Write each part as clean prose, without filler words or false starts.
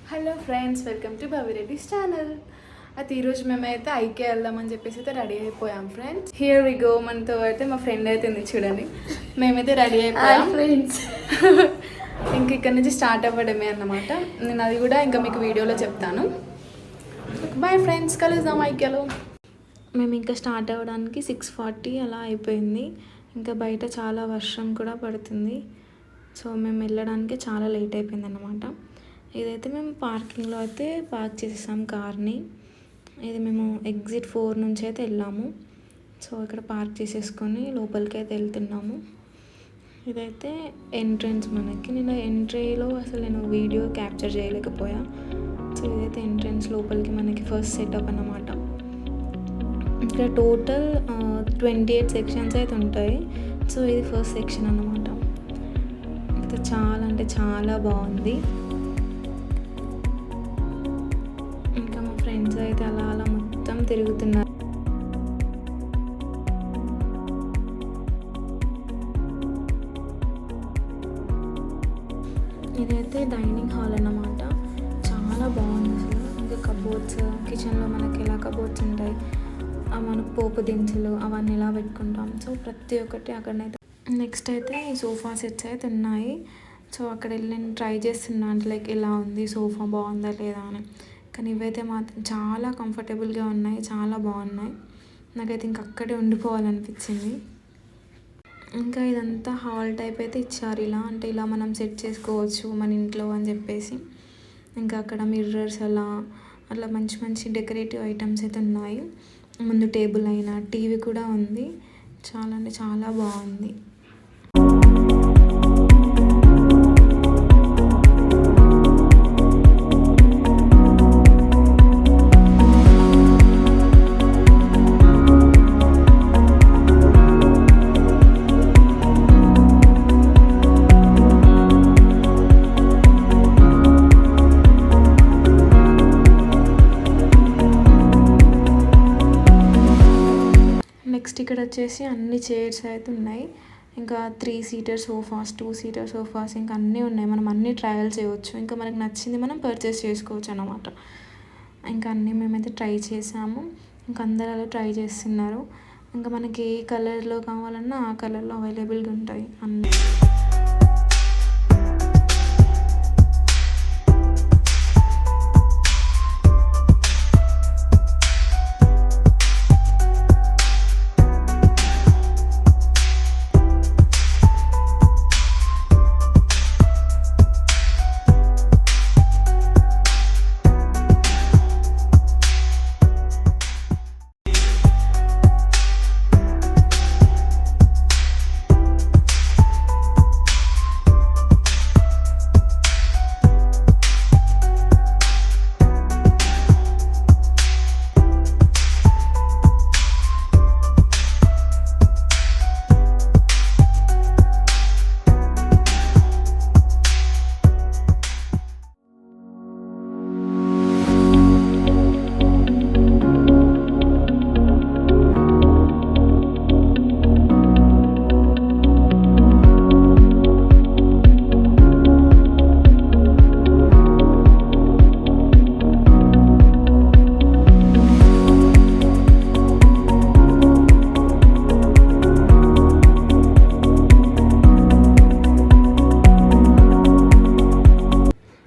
Hello friends, welcome to Bhavireddy's channel. అయితే ఈరోజు మేమైతే ఐకే వెళ్దామని చెప్పేసి అయితే రెడీ అయిపోయాం ఫ్రెండ్స్. Here we go. మనతో అయితే మా ఫ్రెండ్ అయితే ఉంది చూడండి. మేమైతే రెడీ అయిపోయాం ఫ్రెండ్స్. ఇంక ఇక్కడ నుంచి స్టార్ట్ అవ్వడమే అన్నమాట. నేను అది కూడా ఇంకా మీకు వీడియోలో చెప్తాను. బాయ్ ఫ్రెండ్స్, కలుద్దాం ఐకేలో. మేము ఇంకా స్టార్ట్ అవ్వడానికి 6:40 అలా అయిపోయింది. ఇంకా బయట చాలా వర్షం కూడా పడుతుంది. సో మేము వెళ్ళడానికి చాలా లేట్ అయిపోయింది అన్నమాట. ఇదైతే మేము పార్కింగ్లో అయితే పార్క్ చేసేసాం కార్ని. ఇది మేము ఎగ్జిట్ 4 నుంచి అయితే వెళ్ళాము. సో ఇక్కడ పార్క్ చేసేసుకొని లోపలికి అయితే వెళ్తున్నాము. ఇదైతే ఎంట్రన్స్ మనకి. నేను ఎంట్రీలో అసలు నేను వీడియో క్యాప్చర్ చేయలేకపోయా. సో ఇదైతే ఎంట్రన్స్ లోపలికి మనకి ఫస్ట్ సెటప్ అన్నమాట. ఇక్కడ టోటల్ 28 సెక్షన్స్ అయితే ఉంటాయి. సో ఇది ఫస్ట్ సెక్షన్ అన్నమాట. అయితే చాలా అంటే చాలా బాగుంది. ఇంకా మా ఫ్రెండ్స్ అయితే అలా అలా మొత్తం తిరుగుతున్నారు. ఇదైతే డైనింగ్ హాల్ అన్నమాట. చాలా బాగుంది అసలు. ఇంకా కబోర్డ్స్, కిచెన్లో మనకి ఎలా కబోర్డ్స్ ఉంటాయి, మనకు పోపు దినుసులు అవన్నీ ఎలా పెట్టుకుంటాం. సో ప్రతి ఒక్కటి అక్కడనైతే. నెక్స్ట్ అయితే ఈ సోఫా సెట్స్ అయితే ఉన్నాయి. సో అక్కడ వెళ్ళి నేను ట్రై చేస్తున్నాను, అంటే లైక్ ఎలా ఉంది సోఫా, బాగుందా లేదా అని. కానీ ఇవైతే మాత్రం చాలా కంఫర్టబుల్గా ఉన్నాయి, చాలా బాగున్నాయి. నాకైతే ఇంక అక్కడే ఉండిపోవాలనిపించింది. ఇంకా ఇదంతా హాల్ టైప్ అయితే ఇచ్చారు. ఇలా అంటే ఇలా మనం సెట్ చేసుకోవచ్చు మన ఇంట్లో అని చెప్పేసి. ఇంకా అక్కడ మిర్రర్స్ అట్లా మంచి మంచి డెకరేటివ్ ఐటమ్స్ అయితే ఉన్నాయి. ముందు టేబుల్ అయినా టీవీ కూడా ఉంది. చాలా అంటే చాలా బాగుంది. నెక్స్ట్ ఇక్కడ వచ్చేసి అన్ని చైర్స్ అయితే ఉన్నాయి. ఇంకా 3 సీటర్ సోఫాస్, 2 సీటర్ సోఫాస్ ఇంకా అన్నీ ఉన్నాయి. మనం అన్నీ ట్రయల్ చేయవచ్చు. ఇంకా మనకు నచ్చింది మనం పర్చేస్ చేసుకోవచ్చు అన్నమాట. ఇంకా అన్నీ మేమైతే ట్రై చేసాము. ఇంకా అందరూ అలా ట్రై చేస్తున్నారు. ఇంకా మనకి ఏ కలర్లో కావాలన్నా ఆ కలర్లో అవైలబుల్గా ఉంటాయి అన్నీ.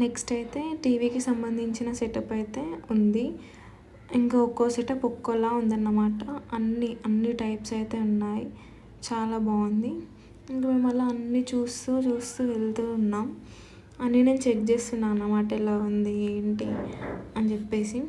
నెక్స్ట్ అయితే టీవీకి సంబంధించిన సెటప్ అయితే ఉంది. ఇంకా ఒక్కో సెటప్ ఒక్కోలా ఉందన్నమాట. అన్ని టైప్స్ అయితే ఉన్నాయి. చాలా బాగుంది. ఇంకా మేము అలా అన్నీ చూస్తూ వెళ్తూ ఉన్నాం. అన్నీ నేను చెక్ చేస్తున్నాను అన్నమాట, ఎలా ఉంది ఏంటి అని చెప్పేసి.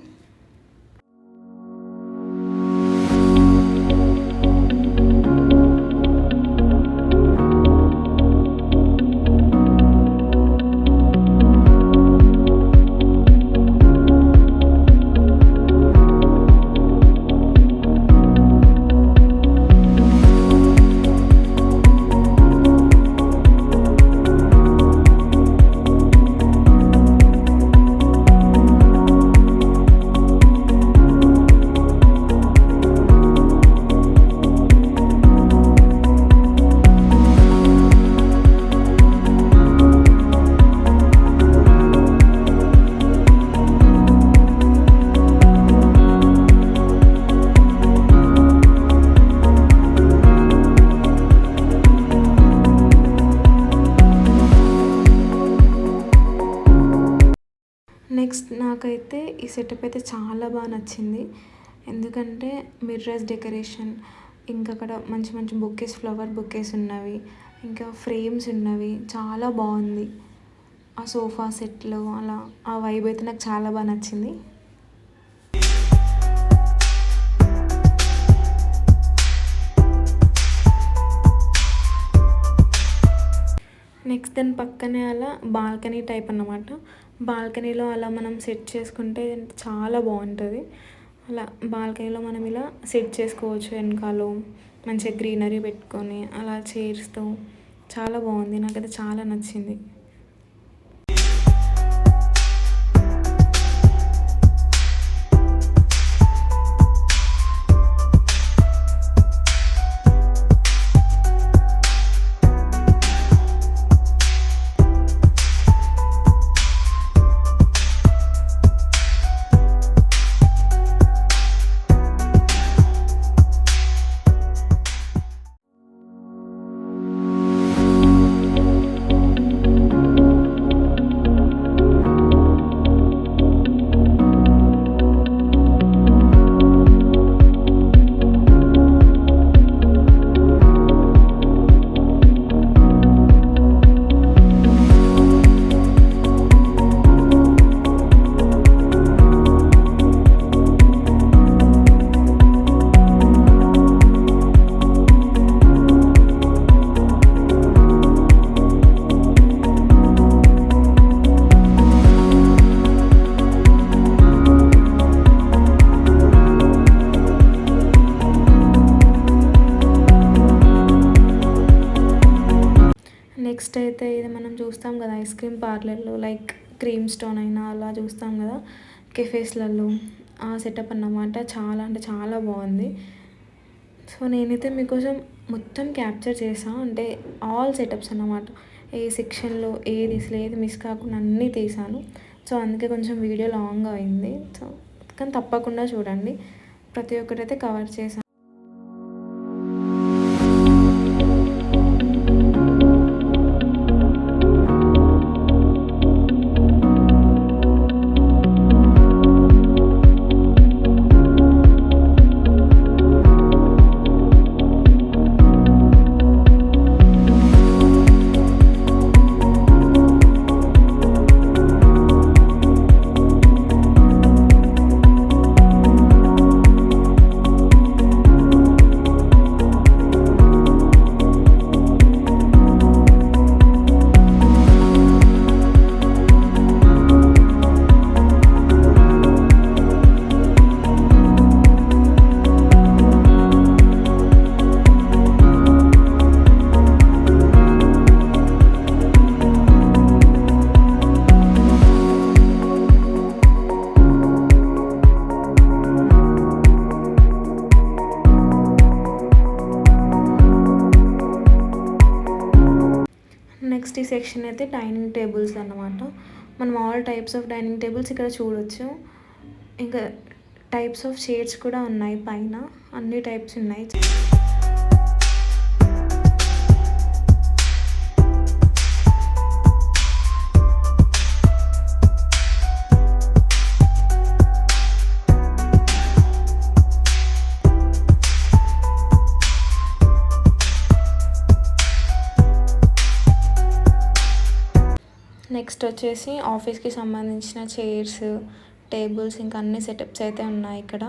నెక్స్ట్ నాకైతే ఈ సెటప్ అయితే చాలా బాగా నచ్చింది. ఎందుకంటే మిర్రర్స్ డెకరేషన్, ఇంకా అక్కడ మంచి మంచి బొకేస్, ఫ్లవర్ బొకేస్ ఉన్నవి, ఇంకా ఫ్రేమ్స్ ఉన్నవి, చాలా బాగుంది. ఆ సోఫా సెట్లు అలా ఆ వైబ్ అయితే నాకు చాలా బాగా నచ్చింది. నెక్స్ట్ దాని పక్కనే అలా బాల్కనీ టైప్ అన్నమాట. బాల్కనీలో అలా మనం సెట్ చేసుకుంటే చాలా బాగుంటుంది. అలా బాల్కనీలో మనం ఇలా సెట్ చేసుకోవచ్చు. వెనకాల మంచిగా గ్రీనరీ పెట్టుకొని అలా చైర్స్తో చాలా బాగుంది. నాకైతే చాలా నచ్చింది. నెక్స్ట్ అయితే ఇది మనం చూస్తాం కదా ఐస్ క్రీమ్ పార్లర్లో, లైక్ క్రీమ్ స్టోన్ అయినా అలా చూస్తాం కదా కెఫేస్లలో, ఆ సెటప్ అన్నమాట. చాలా అంటే చాలా బాగుంది. సో నేనైతే మీకోసం మొత్తం క్యాప్చర్ చేసాను, అంటే ఆల్ సెటప్స్ అన్నమాట. ఏ సెక్షన్లో ఏది మిస్ కాకుండా అన్నీ తీసాను. సో అందుకే కొంచెం వీడియో లాంగ్ అయింది. సో కానీ తప్పకుండా చూడండి, ప్రతి ఒక్కటైతే కవర్ చేశాను. నెక్స్ట్ ఈ సెక్షన్ అయితే డైనింగ్ టేబుల్స్ అన్నమాట. మనం all types of dining tables ఇక్కడ చూడొచ్చు. ఇంకా టైప్స్ ఆఫ్ షేడ్స్ కూడా ఉన్నాయి, పైన అన్ని టైప్స్ ఉన్నాయి. నెక్స్ట్ వచ్చేసి ఆఫీస్కి సంబంధించిన చైర్స్, టేబుల్స్, ఇంకా అన్ని సెటప్స్ అయితే ఉన్నాయి ఇక్కడ.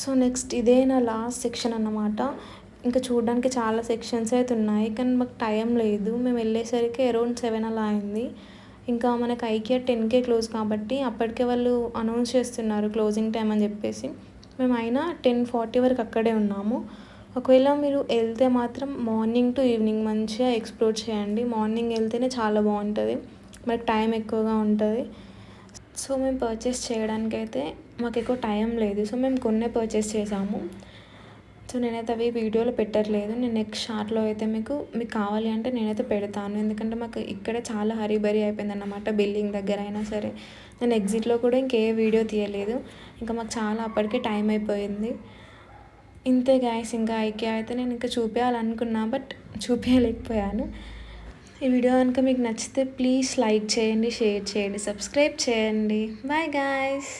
సో నెక్స్ట్ ఇదే నా లాస్ట్ సెక్షన్ అన్నమాట. ఇంకా చూడడానికి చాలా సెక్షన్స్ అయితే ఉన్నాయి, కానీ మాకు టైం లేదు. మేము వెళ్ళేసరికి అరౌండ్ 7 అలా అయింది. ఇంకా మనకు ఐకియా 10కే క్లోజ్ కాబట్టి అప్పటికే వాళ్ళు అనౌన్స్ చేస్తున్నారు క్లోజింగ్ టైం అని చెప్పేసి. మేము అయినా 10:40 వరకు అక్కడే ఉన్నాము. ఒకవేళ మీరు వెళ్తే మాత్రం మార్నింగ్ టు ఈవినింగ్ మంచిగా ఎక్స్ప్లోర్ చేయండి. మార్నింగ్ వెళ్తేనే చాలా బాగుంటుంది, మనకు టైం ఎక్కువగా ఉంటుంది. సో మేము పర్చేస్ చేయడానికైతే మాకు ఎక్కువ టైం లేదు, సో మేము కొన్నే పర్చేస్ చేసాము. సో నేనైతే అవి వీడియోలో పెట్టట్లేదు. నేను నెక్స్ట్ షార్ట్లో అయితే మీకు కావాలి అంటే నేనైతే పెడతాను, ఎందుకంటే మాకు ఇక్కడే చాలా హరీబరీ అయిపోయింది అన్నమాట. బిల్డింగ్ దగ్గర అయినా సరే నేను ఎగ్జిట్లో కూడా ఇంకే వీడియో తీయలేదు, ఇంకా మాకు చాలా అప్పటికే టైం అయిపోయింది. ఇంతే గాయస్, ఇంకా ఐకియా అయితే నేను ఇంకా చూపించాలనుకున్నా బట్ చూపించలేకపోయాను. ఈ వీడియో కనుక మీకు నచ్చితే ప్లీజ్ లైక్ చేయండి, షేర్ చేయండి, సబ్స్క్రైబ్ చేయండి. Bye guys.